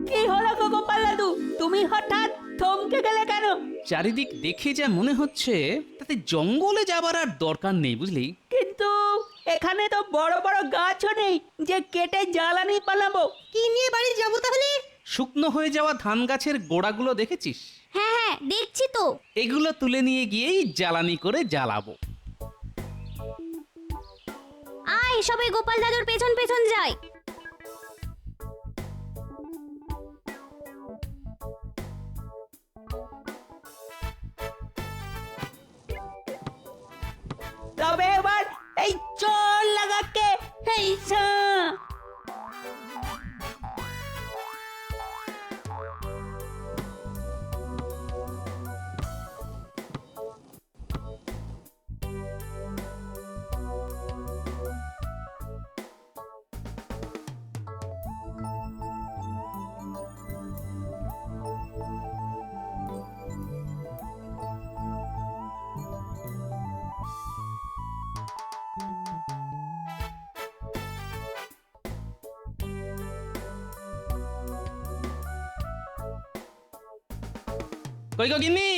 কি হলো গো গোপাল দাদু, তুমি হঠাৎ থমকে গেলে কেন? চারিদিক দেখে যা মনে হচ্ছে তাতে জঙ্গলে যাবার আর দরকার নেই, বুঝলি? কিন্তু এখানে তো বড় বড় গাছও নেই যে কেটে জ্বালানি বানাবো। কি নিয়ে বাড়ি যাবো তাহলে? শুকনো হয়ে যাওয়া ধান গাছের গোড়াগুলো দেখেছিস? হ্যাঁ হ্যাঁ দেখছি তো। এগুলো তুলে নিয়ে গিয়েই জ্বালানি করে জ্বালাবো। আয় সবাই গোপাল দাদুর পেছন পেছন যাই। তবে এবার এই চল লাগাকে এই সা। কই গো গিন্নি,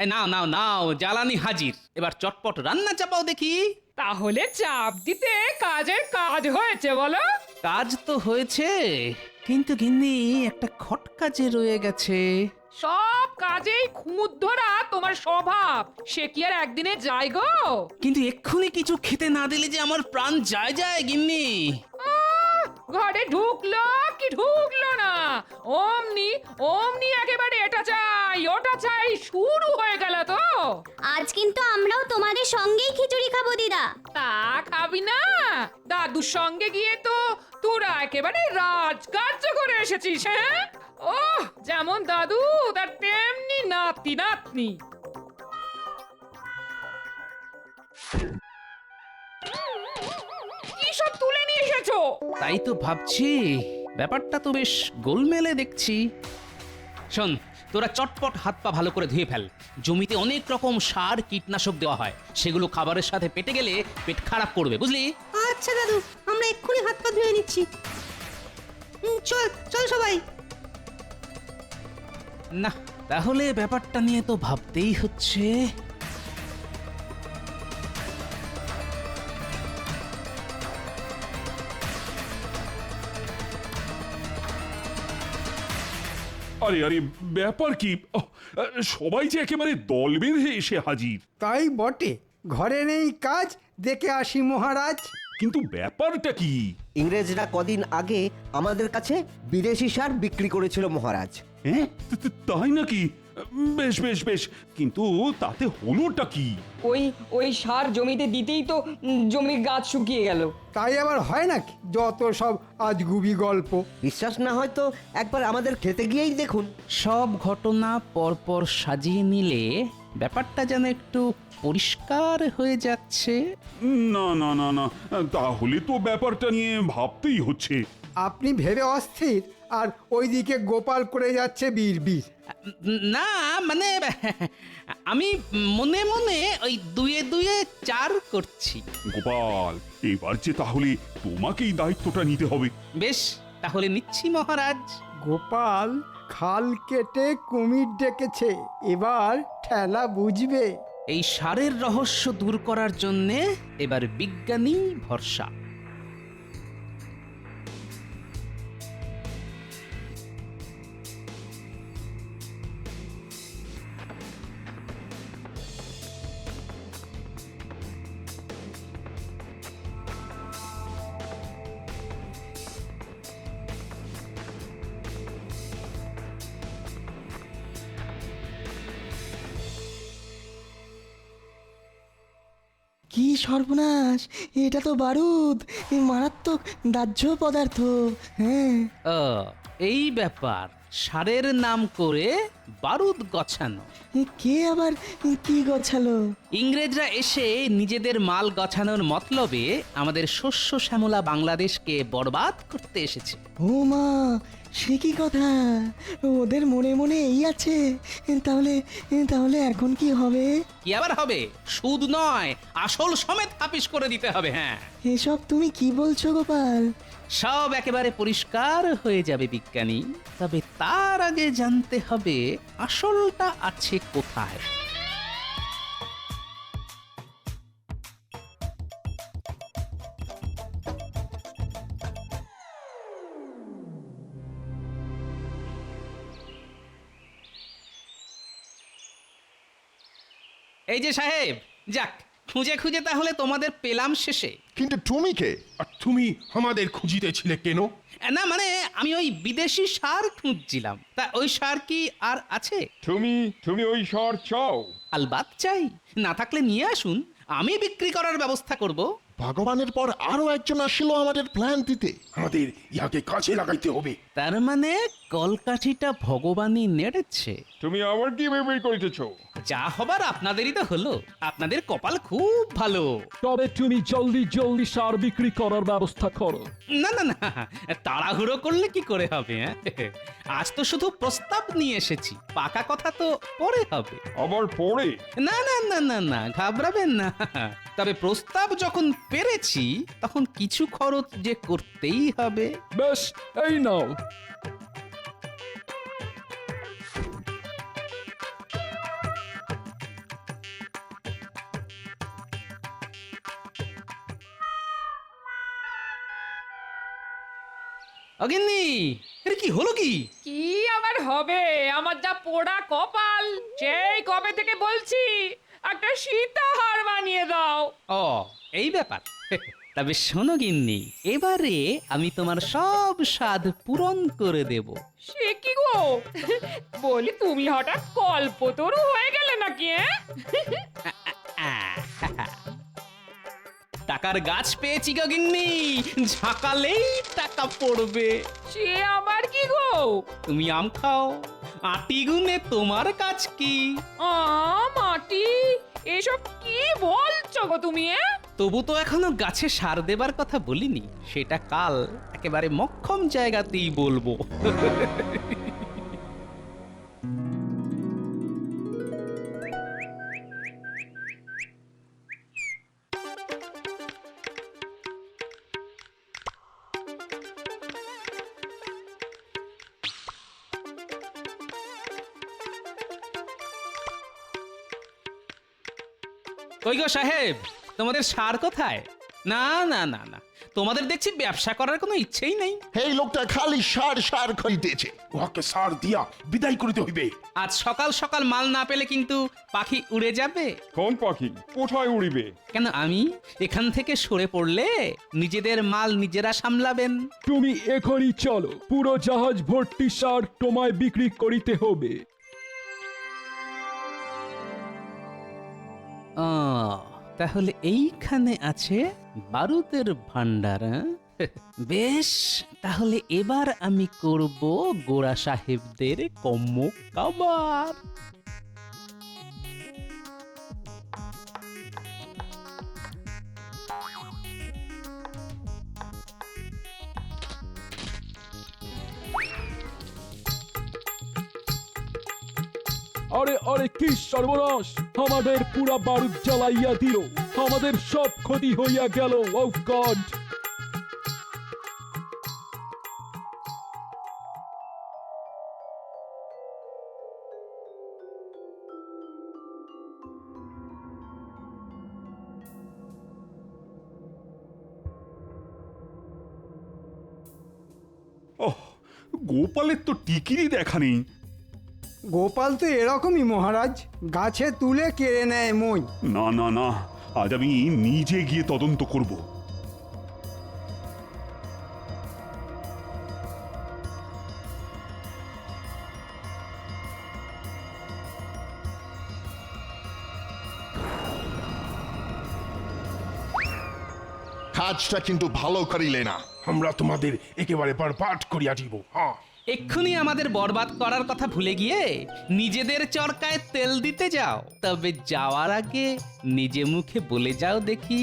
এই নাও নাও নাও, জ্বালানি হাজির। এবার চটপট রান্না চাপাও দেখি। তাহলে চাপ দিতে কাজের কাজ হয়েছে বলো? কাজ তো হয়েছে, কিন্তু গিন্নি একটা খটকা যে রয়ে গেছে। সব কাজেই খুঁত ধরা তোমার স্বভাব, সে কি আর একদিনে যায় গো? কিন্তু এক্ষুনি কিছু খেতে না দিলে যে আমার প্রাণ যায় যায় গিন্নি। ঘরে ঢুকলো কি ঢুকলো না, অমনি অমনি একেবারে এটা চাই ওটা চাই শুরু হয়ে গেল তো। আজ কিন্তু আমরাও তোমাদের সঙ্গেই খিচুড়ি খাবো দিদা। তা খাবি না? দাদুর সঙ্গে গিয়ে তো তোরা একেবারে রাজকার্য করে এসেছিস। হ্যাঁ, ও যেমন দাদু তার তেমনি নাতি নাতনি। কি সব তুলে নিয়ে এসেছো? তাই তো ভাবছি, ব্যাপারটা তো বেশ গোলমেলে দেখছি। শোন, তোরা চটপট হাত পা ভালো করে ধুয়ে ফেল। জমিতে অনেক রকম সার কীটনাশক দেওয়া হয়, সেগুলো খাবারের সাথে পেটে গেলে পেট খারাপ করবে, বুঝলি? আচ্ছা দাদু, আমরা এক্ষুনি হাত পা ধুয়ে নিচ্ছি। চল চল সবাই। না, তাহলে ব্যাপারটা নিয়ে তো ভাবতেই হচ্ছে। আরে আরে, ব্যাপার কি? সবাই যে একেবারে দল বেঁধে এসে হাজির। তাই বটে, ঘরে নেই কাজ, দেখে আসি মহারাজ। কিন্তু ব্যাপারটা কি? ইংরেজরা কদিন আগে আমাদের কাছে বিদেশি সার বিক্রি করেছিল মহারাজ। হ্যাঁ, তাই নাকি? বেশ বেশ বেশ, কিন্তু তাতে হলোটা কি? ওই সার জমিতে দিতেই তো জমির গাছ শুকিয়ে গেল। তাই আবার হয় নাকি? যত সব আজগুবি গল্প। বিশ্বাস না হয় তো একবার আমাদের খেতে গিয়েই দেখুন। সব ঘটনা পরপর সাজিয়ে নিলে ব্যাপারটা যেন একটু পরিষ্কার হয়ে যাচ্ছে। না না না না, তাহলে তো ব্যাপারটা নিয়ে ভাবতেই হচ্ছে। আপনি ভেবে অস্থির, আর ওইদিকে গোপাল করে যাচ্ছে বীর বীর। না মানে আমি মনে মনে ওই দুয়ে দুয়ে চার করছি। গোপাল, এবার যে তাহলে তোমাকেই দায়িত্বটা নিতে হবে। বেশ, তাহলে নিচ্ছি মহারাজ। গোপাল খাল কেটে কুমির ডেকেছে, এবার ঠেলা বুঝবে। এই সারের রহস্য দূর করার জন্যে এবার বিজ্ঞানী ভরসা। কি সর্বনাশ, এটা তো বারুদ, মারাত্মক দাহ্য পদার্থ। হ্যাঁ, ও, এই ব্যাপার। সারের নাম করে বারুদ গছানো। কে আবার কি গছালো? ইংরেজরা এসে নিজেদের মাল গছানোর মতলবে আমাদের শস্য শ্যামলা বাংলাদেশকে বরবাদ করতে এসেছে। ও মা, সে কি কথা, ওদের মনে মনে এই আছে। তাহলে তাহলে এখন কি হবে? কি আবার হবে? সুদ নয়, আসল সমেত হাপিস করে দিতে হবে। হ্যাঁ, এসব তুমি কি বলছো গোপাল? সব একেবারে পরিষ্কার হয়ে যাবে বিজ্ঞানী, তবে তার আগে জানতে হবে আসলটা আছে কোথায়। এই যে সাহেব, যাক, খুঁজে খুঁজে তাহলে তোমাদের পেলাম শেষে। কিন্তু তুমি কে? আর তুমি আমাদের খুঁজিতেছিলে কেন? না মানে আমি ওই বিদেশি সার খুঁজছিলাম, তা ওই সার কি আর আছে? তুমি ওই সার চাও? আলবাত চাই, না থাকলে নিয়ে আসুন, আমি বিক্রি করার ব্যবস্থা করব। ভগবানের পর আরো একজন আসলো আমাদের প্ল্যান দিতে। আমাদের ইয়াকে কাজে লাগাইতে হবে। তার মানে কলকাঠিটা ভগবানই নেড়েছে। তুমি আবার কি ভেবে করিতেছ? যা হবার আপনাদেরই তো হলো, আপনাদের কপাল খুব ভালো। তবে তুমি জলদি জলদি সার বিক্রি করার ব্যবস্থা করো। না না না, তাড়াহুড়ো করলে কি করে হবে? আজ তো শুধু প্রস্তাব নিয়ে এসেছি, পাকা কথা তো পরে হবে। আবার পরে? না না না না না, ঘাবড়াবেন না। তবে প্রস্তাব যখন পেরেছি তখন কিছু খরচ যে করতেই হবে। বেশ, এই নাও। অগিন্নি, এর কি হলো কি? কি আবার হবে, আমার যা পোড়া কপাল, সেই কবে থেকে বলছি একটা সীতাহার বানিয়ে দাও। ও, এই ব্যাপার। তবে শোনো গিন্নি, এবারে আমি তোমার সব স্বাদ পূরণ করে দেব। সে কি গো, বলি তুমি হঠাৎ কল্পতরু হয়ে গেলে নাকি? টাকার গাছ পেয়েছি গো গিন্নি, ঝাঁকালেই টাকা পড়বে। সে আবার কি গো? তুমি আম খাও, আটি গুনে তোমার কাজ কি? মাটি, এসব কি বলছো গো তুমি? তবু তো এখনো গাছে সার দেবার কথা বলিনি, সেটা কাল একেবারে মক্ষম জায়গাতেই বলবো। কই গো সাহেব, তোমাদের সার কোথায়? না না না না, তোমাদের দেখছি ব্যবসা করার কোনো ইচ্ছেই নেই। এই লোকটা খালি সার সার খাইতেছে। উহাকে সার দিয়া বিদায় করিতে হইবে। আজ সকাল সকাল মাল না পেলে কিন্তু পাখি উড়ে যাবে। কোন পাখি কোথায় উড়িবে? কেন, আমি এখান থেকে সরে পড়লে নিজেদের মাল নিজেরা সামলাবেন। তুমি এখনই চলো, পুরো জাহাজ ভর্তি সার তোমায় বিক্রি করিতে হবে। তাহলে এইখানে আছে বারুদের ভান্ডার। বেশ, তাহলে এবার আমি করব গোড়া সাহেবদের কম্ম কাবার। আরে আরে, কি সর্বনাশ! আমাদের পুরা বারুদ জ্বালাইয়া দিল, আমাদের সব ক্ষতি হইয়া গেল। ও গড! ওহ, গোপালের তো টিকিরই দেখা নেই। গোপাল তো এরকমই মহারাজ, গাছে তুলে কেড়ে নেয় মই। না না না, আজ আমি নিজে গিয়ে তদন্ত করব। কাজটা কিন্তু ভালো করিলে না। আমরা তোমাদের একেবারে বরবাদ করিয়া দিব। হ্যাঁ, এক্ষুনি আমাদের বরবাদ করার কথা ভুলে গিয়ে নিজেদের চরকায় তেল দিতে যাও। তবে যাওয়ার আগে নিজে মুখে বলে যাও দেখি,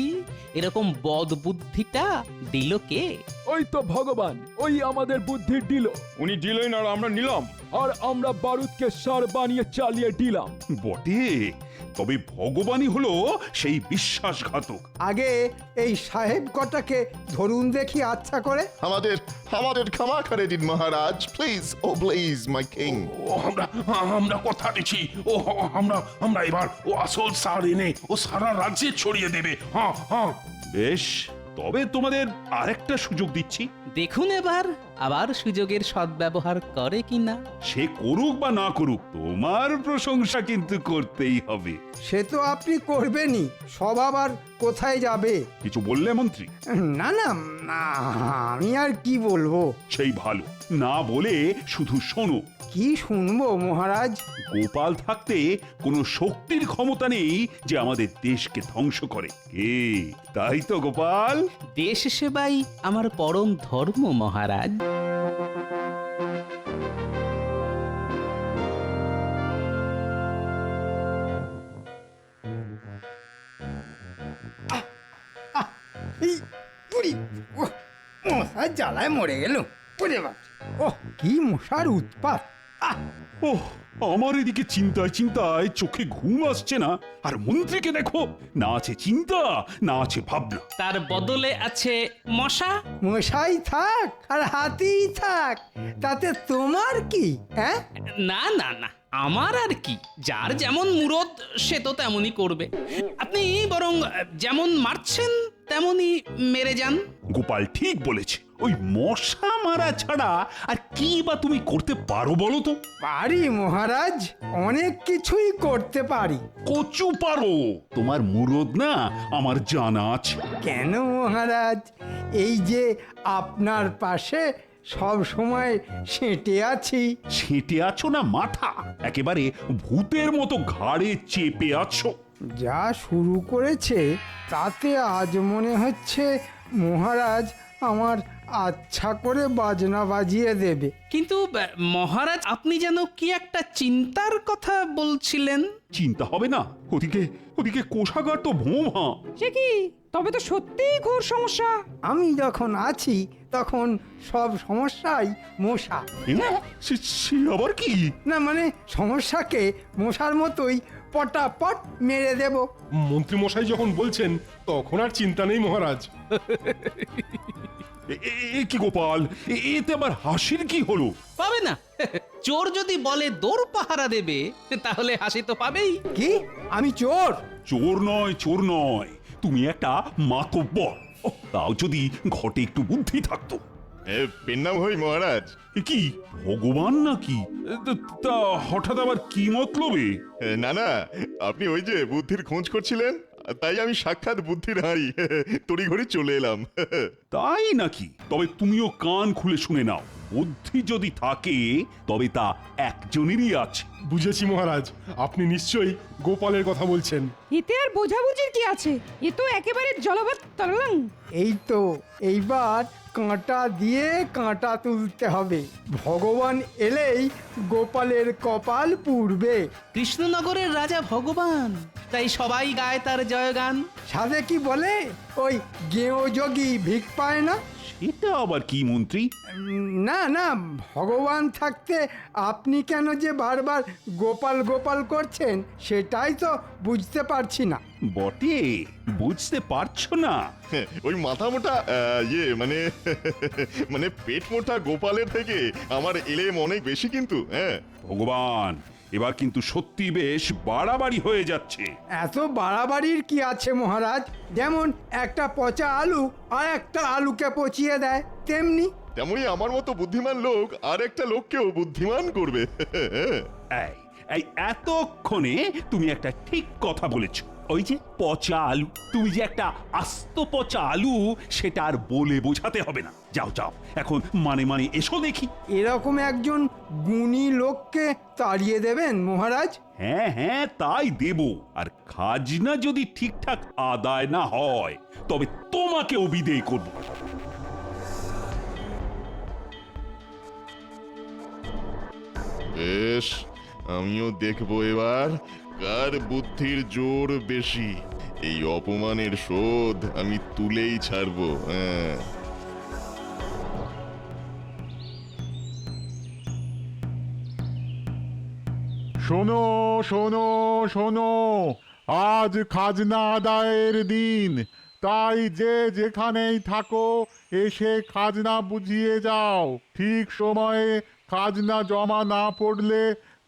এরকম বদ বুদ্ধিটা দিল কে? ও ওই তো ভগবান, ওই আমাদের বুদ্ধির দিল। উনি দিলেন আর আমরা নিলাম। আর আমরা বারুদকে সার বানিয়ে চালিয়ে দিলাম। বটে, তবে ভগবানই হলো সেই বিশ্বাসঘাতক। আগে এই সাহেব কটাকে ধরুন দেখি আচ্ছা করে। আমাদের আমাদের ক্ষমা করে দিন মহারাজ, please oh please my king. ও আমরা কথা দিচ্ছি, ও আমরা এবার ও আসল সার এনে ও সারা রাজ্যে ছড়িয়ে দেবে। হ্যাঁ হ্যাঁ, বেশ, তবে তোমাদের আরেকটা সুযোগ দিচ্ছি। দেখুন এবার আবার সুযোগের সদ্ব্যবহার করে কিনা। সে করুক বা না করুক, তোমার প্রশংসা কিন্তু করতেই হবে। সে তো আপনি করবেনই, সব আবার কোথায় যাবে? কিছু বললে মন্ত্রী? না না না, আমি আর কি বলবো। সেই ভালো, না বলে শুধু শোনো। কি শুনবো মহারাজ? গোপাল থাকতে কোনো শক্তির ক্ষমতা নেই যে আমাদের দেশকে ধ্বংস করে। কে, তাই তো গোপাল? দেশ সেবাই আমার পরম ধর্ম মহারাজ। এই পুরি, মশার জ্বালায় মরে গেল। ওরে বাপ, ওহ কি মশার উৎপাত! ওহ, আমার এদিকে চিন্তায় চিন্তায় চোখে ঘুম আসছে না, আর মন্ত্রীকে দেখো, না আছে চিন্তা, না আছে ভাবনা। তার বদলে আছে মশা। মশাই থাক আর হাতিই থাক, তাতে তোমার কি? হ্যাঁ, না না না, আমার আর কি, যার যেমন মুরদ সে তো তেমনই করবে। আপনি বরং যেমন মারছেন তেমনই মেরে যান। গোপাল ঠিক বলেছে, ওই মশা মারা ছাড়া আর কি বা তুমি করতে পারো বলো তো? পারি মহারাজ, অনেক কিছুই করতে পারি। কচু পারো, তোমার মুরদ না আমার জানা আছে। কেন মহারাজ, এই যে আপনার পাশে সব সময় সেঁটে আছি। সেটে আছো না মাথা, একেবারে ভূতের মতো ঘাড়ে চেপে আছো। যা শুরু করেছে তাতে আজ মনে হচ্ছে মহারাজ আমার আচ্ছা করে বাজনা বাজিয়ে দেবে। কিন্তু মহারাজ, আপনি যেন কি একটা চিন্তার কথা বলছিলেন। চিন্তা হবে না, ওদিকে ওদিকে কোষাগার তো ভোমা। সে কি, তবে তো সত্যিই ঘোর সমস্যা। আমি যখন আছি তখন সব সমস্যাই মশা। সে আবার কি? না মানে সমস্যাকে মশার মতোই পটাপট মেরে দেব। মন্ত্রী মশাই যখন বলছেন তখন আর চিন্তা নেই মহারাজ। কি গোপাল, এতে আবার হাসির কি হলো? পাবে না? চোর যদি বলে দৌড় পাহারা দেবে, তাহলে হাসি তো পাবেই। কি, আমি চোর? চোর নয়, চোর নয়, তুমি একটা মাতব্বর। তাও যদি ঘটে একটু বুদ্ধি থাকতো। পেন্নাম হই মহারাজ। কি ভগবান নাকি? তা হঠাৎ আবার কি মতলবে? না না, আপনি ওই যে বুদ্ধির খোঁজ করছিলেন, তাই আমি সাক্ষাৎ বুদ্ধির হাঁড়ি তড়িঘড়ি চলে এলাম। তাই নাকি? তবে তুমিও কান খুলে শুনে নাও, বুদ্ধি যদি থাকে তবে তা একজনেরই আছে। বুঝেছি মহারাজ, আপনি নিশ্চয়ই গোপালের কথা বলছেন। এতে আর বোঝাবুঝির কি আছে, এ তো একেবারে জলবৎ তরলং। এই তো, এইবার কাঁটা দিয়ে কাঁটা তুলতে হবে। ভগবান এলেই গোপালের কপাল পুড়বে। কৃষ্ণনগরের রাজা ভগবান, তাই সবাই গায় তার জয়গান। সাথে কি বলে, ওই গেঁয়ো যোগী ভিক পায় না। এটা আবার কি মন্ত্রী? না না, ভগবান থাকতে আপনি কেন যে বারবার গোপাল গোপাল করছেন সেটাই তো বুঝতে পারছি না। বটে, বুঝতে পারছো না? ওই মাথা মোটা মানে মানে পেট মোটা গোপালের থেকে আমার এলেম অনেক বেশি কিন্তু। হ্যাঁ ভগবান, এবার কিন্তু সত্যি বেশ বাড়াবাড়ি হয়ে যাচ্ছে। এত বাড়াবাড়ির কি আছে মহারাজ? যেমন একটা পচা আলু আর একটা আলুকে পচিয়ে দেয়, তেমনি তেমনি আমার মতো বুদ্ধিমান লোক আর একটা লোককেও বুদ্ধিমান করবে। এই এতক্ষণে তুমি একটা ঠিক কথা বলেছো। ওই যে পচা আলু, তুমি যে একটা আস্ত পচা আলু সেটা আর বলে বোঝাতে হবে না। যাও যাও, এখন মানে মানে এসো দেখি। এরকম একজন গুণী লোককে তাড়িয়ে দেবেন মহারাজ? হ্যাঁ হ্যাঁ, তাই দেব। আর খাজনা যদি ঠিকঠাক আদায় না হয় তবে তোমাকেও বিদেয় করব। বেশ, আমিও দেখবো এবার কার বুদ্ধির জোর বেশি। এই অপমানের শোধ আমি তুলেই ছাড়বো। হ্যাঁ। শোনো শোনো শোনো, আজ খাজনা আদায়ের দিন, তাই যে যেখানেই থাকো এসে খাজনা বুঝিয়ে যাও। ঠিক সময়ে খাজনা জমা না পড়লে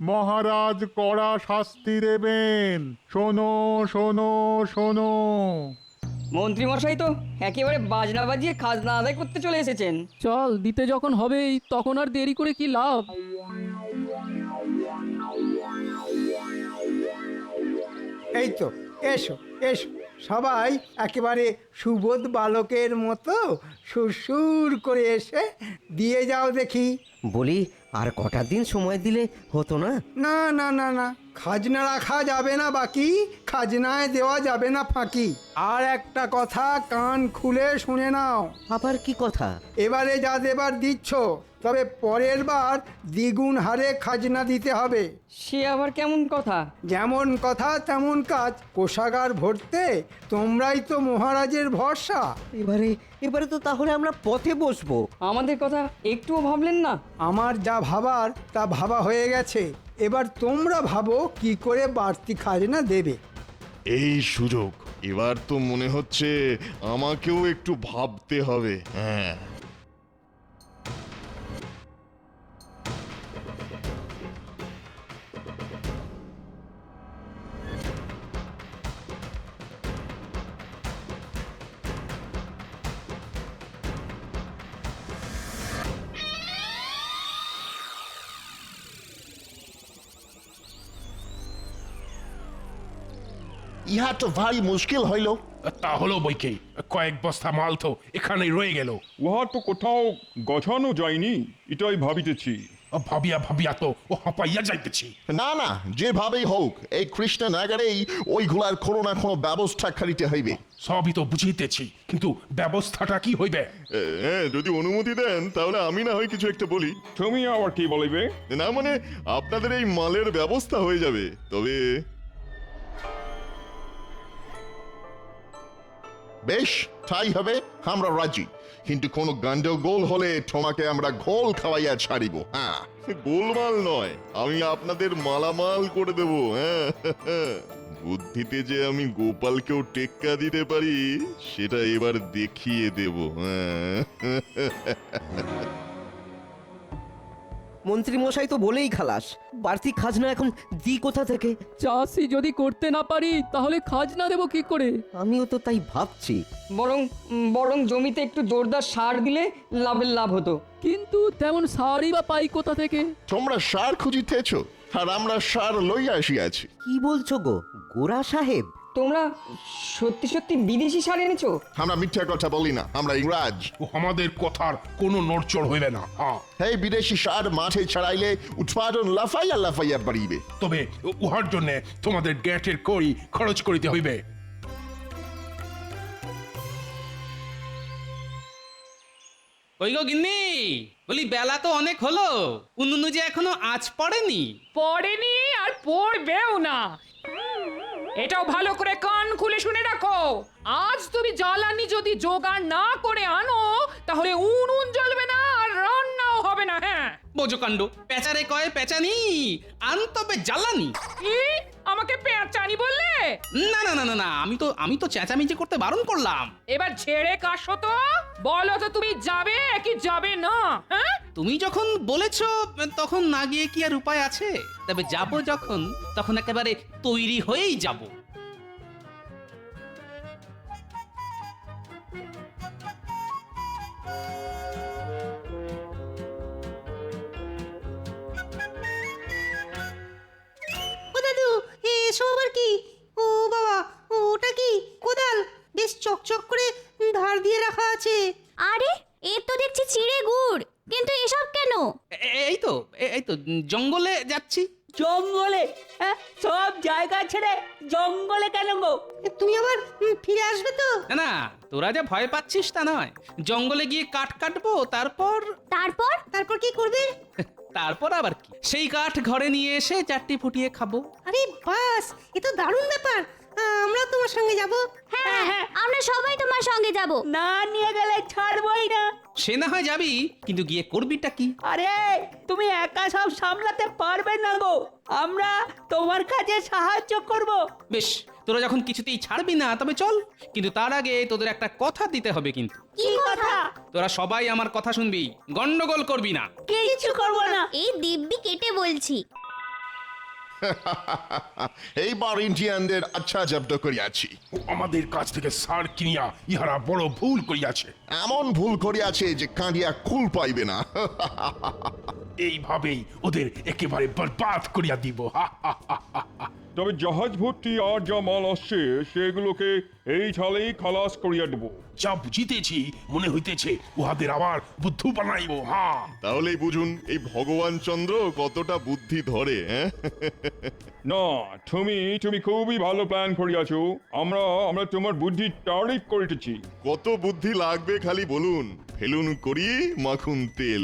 মহারাজ কড়া শাস্তি দেবেন। শোনো শোনো শোনো। মন্ত্রী মশাই তো একেবারে বাজনা বাজিয়ে খাজনা আদায় করতে চলে এসেছেন। চল, দিতে যখন হবেই তখন আর দেরি করে কি লাভ? এই তো, এসো এসো, সবাই একেবারে সুবোধ বালকের মতো সুরসুর করে এসে দিয়ে যাও দেখি। বলি আর কটা দিন সময় দিলে হতো না? না না না না, খাজনা রাখা যাবে না বাকি, খাজনায় দেওয়া যাবে না ফাঁকি। আর একটা কথা কান খুলে শুনে নাও। আবার কি কথা? এবারে যা দেবার দিচ্ছ, তবে পরের বার দ্বিগুণ হারে খাজনা দিতে হবে। সে আবার কেমন কথা? যেমন কথা তেমন কাজ। কোষাগার ভরতে তোমরাই তো মহারাজের ভরসা। এবারে তো তাহলে আমরা পথে বসবো। আমাদের কথা একটুও ভাবলেন না? আমার যা ভাবার তা ভাবা হয়ে গেছে, এবার তোমরা ভাবো কি করে বাড়তি খাজনা দেবে। এই সুযোগ, এবার তো মনে হচ্ছে আমাকেও একটু ভাবতে হবে। হ্যাঁ, ইহা তো ভারী মুশকিল হইল। তা হলো বইকে, কয়েক বস্তা মাল তো এখানেই রয়ে গেল। উহা তো কোথাও গছানো যায়নি, এটাই ভাবিতেছি। ভাবিয়া ভাবিয়া তো ও হাঁপাইয়া যাইতেছি। না না, যেভাবেই হোক এই কৃষ্ণনগরেই ওইগুলার কোনো না কোনো ব্যবস্থা করিতে হইবে। সবই তো বুঝিতেছি, কিন্তু ব্যবস্থাটা কি হইবে? হ্যাঁ, যদি অনুমতি দেন তাহলে আমি না হয় কিছু একটা বলি। তুমি আবার কি বলিবে? না মানে আপনাদের এই মালের ব্যবস্থা হয়ে যাবে, তবে বেশ তাই হবে, আমরা রাজি। কিন্তু কোনো গন্ডগোল হলে তোমাকে আমরা ঘোল খাওয়াইয়া ছাড়িব। হ্যাঁ, গোলমাল নয়, আমি আপনাদের মালামাল করে দেব। হ্যাঁ, বুদ্ধিতে যে আমি গোপালকেও টেক্কা দিতে পারি সেটা এবার দেখিয়ে দেব। হ্যাঁ, মন্ত্রী মশাই তো বলেই খালাস, বাড়তি খাজনা এখন দি কোথা থেকে? চাষি যদি করতে না পারি তাহলে খাজনা দেব কি করে? আমিও তো তাই ভাবছি। বরং জমিতে একটু জোরদার সার দিলে লাভের লাভ হতো। কিন্তু তেমন সারই বা পাই কোথা থেকে? তোমরা সার খুঁজিতেছ আর আমরা সার লইয়া আসিয়াছি। কি বলছো গো গোরা সাহেব? তোমরা সত্যি সত্যি বিদেশি সার এনেছো? আমরা মিথ্যা কথা বলি না, আমরা ইংরাজ। ও আমাদের কথার কোনো নড়চড় হইবে না। হ্যাঁ, এই বিদেশি সার মাঠে ছড়াইলে উৎপাদন লাফাইয়া লাফাইয়া বাড়িবে। তবে উহার জন্য তোমাদের গ্যাটের কড়ি খরচ করিতে হইবে। ওই গো গিন্নি, বলি বেলা তো অনেক হলো, উনুনে যে এখনো আঁচ পড়েনি। পড়েনি আর পড়বেও না। এটাও ভালো করে কান খুলে শুনে রাখো, আজ তুমি জ্বালানি যদি জোগাড় না করে আনো তাহলে উনুন জ্বলবে না আর রান্নাও হবে না। হ্যাঁ, বোঝো কাণ্ড, পেঁচারে কয় পেঁচানি, আন তবে জ্বালানি। কি আমাকে পেঁচানি বললে? না না না না না, আমি তো চেঁচামেচি করতে বারণ করলাম। এবার ঝেড়ে কাশো তো, বলো তো তুমি যাবে কি যাবে না? হ্যাঁ, তুমি যখন বলেছো তখন না গিয়ে কি আর উপায় আছে? তবে যাব যখন, তখন একেবারে তৈরি হয়েই যাব। ও দাদু, এসব আবার কি? ও বাবা, ওটা কি কোদাল? বেশ চকচক করে ধার দিয়ে রাখা আছে। আরে এর তো দেখছি চিড়ে গুড়, কিন্তু এসব কেন? এই তো জঙ্গলে যাচ্ছি। জঙ্গলে? হ্যাঁ, সব জায়গা ছেড়ে জঙ্গলে কেন গো? তুমি আবার ফিরে আসবে তো? না না, তোরা যা ভয় পাচ্ছিস তা নয়। জঙ্গলে গিয়ে কাঠ কাটবো, তারপর তারপর কি করবে? তারপর আবার কি, সেই কাঠ ঘরে নিয়ে এসে চারটি ফুটিয়ে খাবো। আরে বাস, এ তো দারুণ ব্যাপার। আমরা তোমার সঙ্গে যাব। হ্যাঁ, আমরা সবাই তোমার সঙ্গে যাব। না নিয়ে গেলে ছাড়বই না। সে না হয় যাবি, কিন্তু গিয়ে করবিটা কি? আরে তুমি একা সব সামলাতে পারবে না গো, আমরা তোমার কাছে সাহায্য করব। বেশ, তোরা যখন কিছুতেই ছাড়বি না তবে চল, কিন্তু তার আগে তোদের একটা কথা দিতে হবে কিন্তু। কি কথা? তোরা সবাই আমার কথা শুনবি, গন্ডগোল করবি না। কিছু করব না। এই দিব্যি কেটে বলছি। এইবার ইন্ডিয়ানদের আচ্ছা জব্দ করিয়াছি। আমাদের কাছ থেকে সার কিনিয়া ইহারা বড় ভুল করিয়াছে। এমন ভুল করিয়াছে যে কাঁদিয়া কুল পাইবে না। এইভাবেই ওদের একেবারে বরবাদ করিয়া দিব। তবে জাহাজ ভর্তি আর যা মাল আসছে সেগুলোকে এই ছালেই খালাস করিয়া দেব। যা বুঝিতেছি মনে হইতেছে উহাদের আবার বুদ্ধু বানাইব। হ্যাঁ, তাহলেই বুঝুন এই ভগবান চন্দ্র কতটা বুদ্ধি ধরে। না, তুমি খুবই ভালো প্ল্যান করিয়াছো। আমরা তোমার বুদ্ধি তারিফ করিতেছি। কত বুদ্ধি লাগবে খালি বলুন, ফেলুন করি মাখুন তেল।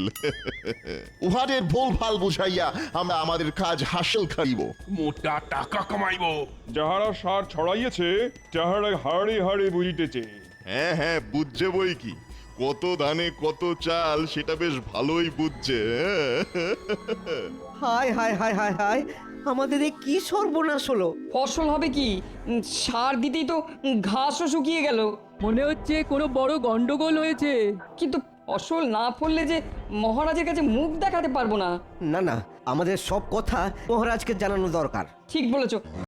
উহাদের ভুল ভাল বুঝাইয়া আমরা আমাদের কাজ হাসিল করিব। মোটা টাকা কামাইব। যাহারা সার ছড়াইয়েছে তাহারা হাড়ে হাড়ে বুঝিতেছে। হ্যাঁ হ্যাঁ, বুঝছে বই কি, কত ধানে কত চাল সেটা বেশ ভালোই বুঝছে। হায় হায় হায় হায় হায়, আমাদের এ কি সর্বনাশ হলো। ফসল হবে কি? সার দিতেই তো ঘাসও শুকিয়ে গেল। মনে হচ্ছে কোনো বড় গন্ডগোল হয়েছে। কিন্তু ফসল না ফললে যে মহারাজের কাছে মুখ দেখাতে পারবো না। না না, আমাদের সব কথা মহারাজকে জানানো দরকার। ঠিক বলেছো।